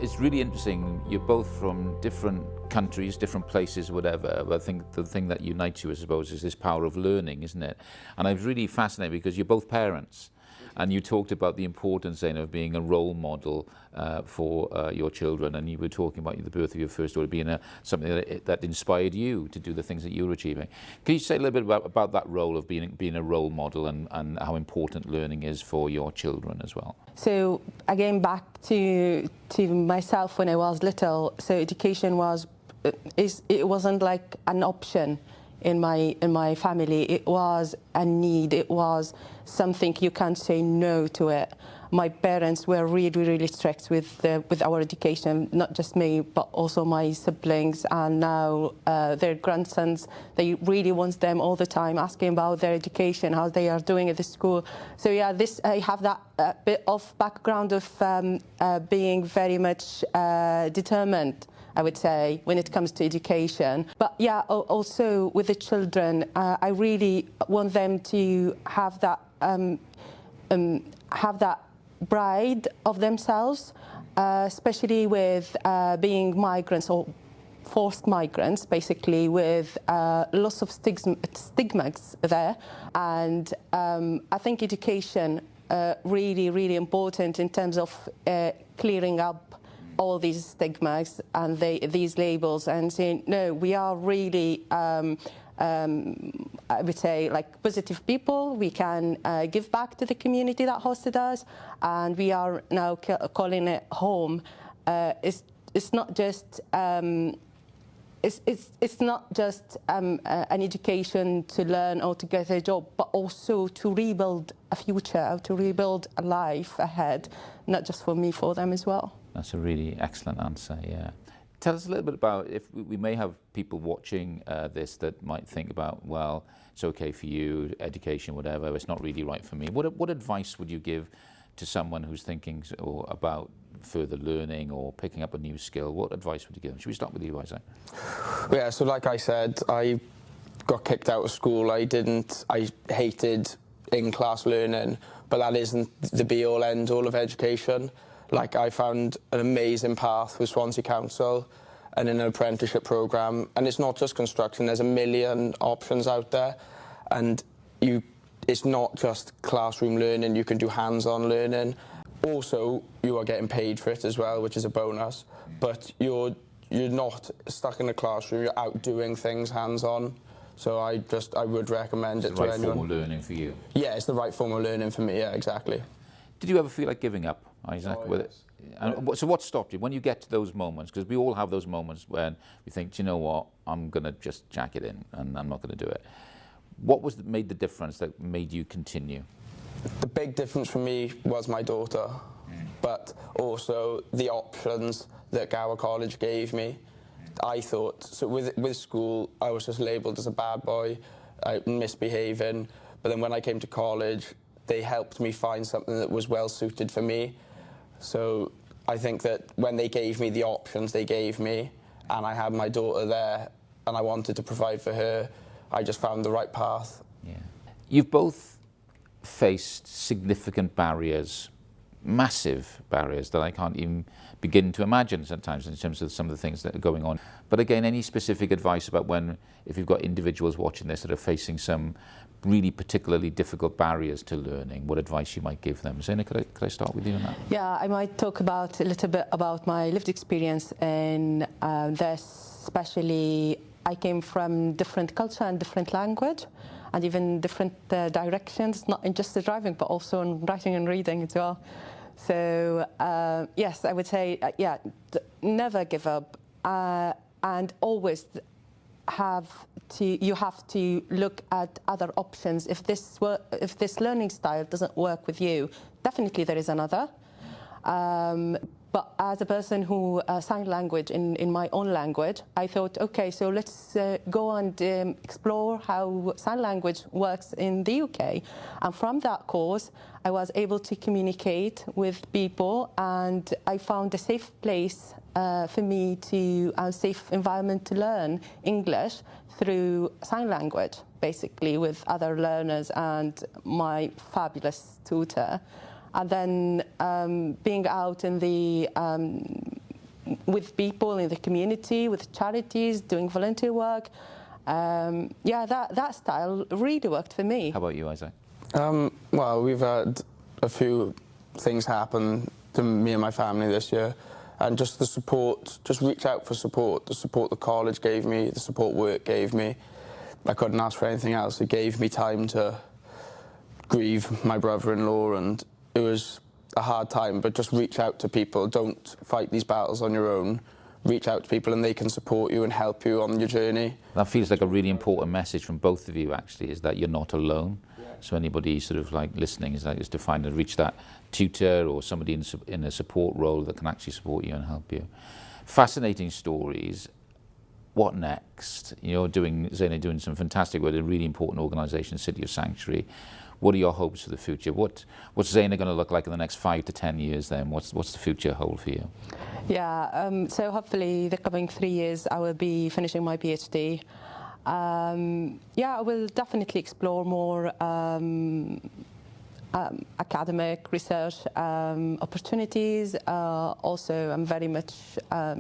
it's really interesting. You're both from different countries, different places, whatever. But I think the thing that unites you, I suppose, is this power of learning, isn't it? And I was really fascinated because you're both parents. And you talked about the importance then of being a role model for your children, and you were talking about the birth of your first daughter being something that inspired you to do the things that you were achieving. Can you say a little bit about that role of being a role model and how important learning is for your children as well? So again, back to myself when I was little. So education it wasn't like an option in my family. It was a need. It was something you can't say no to it. My parents were really strict with our education, not just me, but also my siblings, and now their grandsons. They really want them all the time, asking about their education, how they are doing at the school. So yeah, I have that bit of background of being very much determined, I would say, when it comes to education. But yeah, also with the children, I really want them to have that pride of themselves, especially with being migrants or forced migrants, basically, with lots of stigmas there. And I think education really important in terms of clearing up all these stigmas and these labels, and saying, no, we are really, I would say, like positive people. We can give back to the community that hosted us, and we are now calling it home. It's not just it's not just an education to learn or to get a job, but also to rebuild a future, to rebuild a life ahead, not just for me, for them as well. That's a really excellent answer, yeah. Tell us a little bit about, if we may have people watching this that might think about, well, it's okay for you, education, whatever, it's not really right for me. What advice would you give to someone who's thinking about further learning or picking up a new skill? What advice would you give them? Should we start with you, Isaac? Yeah, so like I said, I got kicked out of school. I hated in-class learning, but that isn't the be-all, end-all of education. Like, I found an amazing path with Swansea Council and in an apprenticeship programme. And it's not just construction, there's a million options out there. And it's not just classroom learning, you can do hands-on learning. Also, you are getting paid for it as well, which is a bonus. But you're not stuck in a classroom, you're out doing things hands-on. So I would recommend it to anyone. It's the right form of learning for you? Yeah, it's the right form of learning for me, yeah, exactly. Did you ever feel like giving up, Isaac? Oh, yes. And so what stopped you? When you get to those moments, because we all have those moments when we think, do you know what, I'm going to just jack it in and I'm not going to do it. What was that made the difference that made you continue? The big difference for me was my daughter, but also the options that Gower College gave me. I thought, so with school, I was just labelled as a bad boy, misbehaving, but then when I came to college, they helped me find something that was well suited for me. So I think that when they gave me the options they gave me, and I had my daughter there, and I wanted to provide for her, I just found the right path. Yeah. You've both faced significant barriers, massive barriers that I can't even begin to imagine sometimes in terms of some of the things that are going on. But again, any specific advice about if you've got individuals watching this that are facing some really particularly difficult barriers to learning, what advice you might give them? Zena, could I start with you on that? Yeah, I might talk a little bit about my lived experience in this, especially I came from different culture and different language, and even different directions, not in just the driving, but also in writing and reading as well. So yes, I would say, never give up, and always you have to look at other options. If this learning style doesn't work with you, definitely there is another. But as a person who sign language in my own language, I thought, okay, so let's go and explore how sign language works in the UK. And from that course, I was able to communicate with people, and I found a safe place for me a safe environment to learn English through sign language, basically, with other learners and my fabulous tutor. And then being out in the with people in the community, with charities, doing volunteer work. Yeah, that style really worked for me. How about you, Isaac? Well, we've had a few things happen to me and my family this year, and just the support, just reach out for support, the support the college gave me, the support work gave me. I couldn't ask for anything else. It gave me time to grieve my brother-in-law, and it was a hard time, but just reach out to people. Don't fight these battles on your own. Reach out to people and they can support you and help you on your journey. That feels like a really important message from both of you, actually, is that you're not alone. So anybody sort of like listening is to find and reach that tutor or somebody in a support role that can actually support you and help you. Fascinating stories. What next? You're Zaina doing some fantastic work, a really important organisation, City of Sanctuary. What are your hopes for the future? What's Zaina going to look like in the next 5 to 10 years then? What's the future hold for you? Yeah, so hopefully the coming 3 years I will be finishing my PhD. Yeah, I will definitely explore more academic research opportunities. Also, I'm very much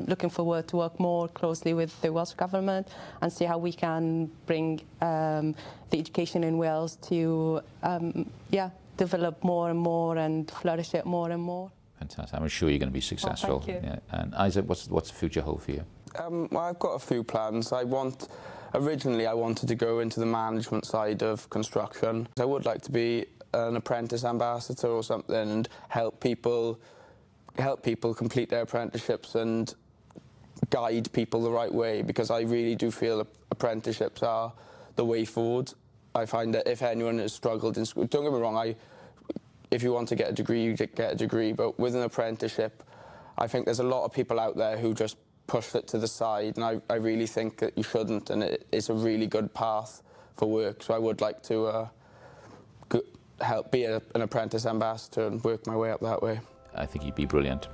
looking forward to work more closely with the Welsh Government and see how we can bring the education in Wales to develop more and more and flourish it more and more. Fantastic. I'm sure you're going to be successful. Oh, thank you. Yeah. And Isaac, what's the future hold for you? Well, I've got a few plans. Originally I wanted to go into the management side of construction. I would like to be an apprentice ambassador or something and help people complete their apprenticeships and guide people the right way, because I really do feel apprenticeships are the way forward. I find that if anyone has struggled in school, don't get me wrong, if you want to get a degree, you get a degree, but with an apprenticeship, I think there's a lot of people out there who just push it to the side, and I really think that you shouldn't, and it's a really good path for work. So I would like to help be an apprentice ambassador and work my way up that way. I think you'd be brilliant.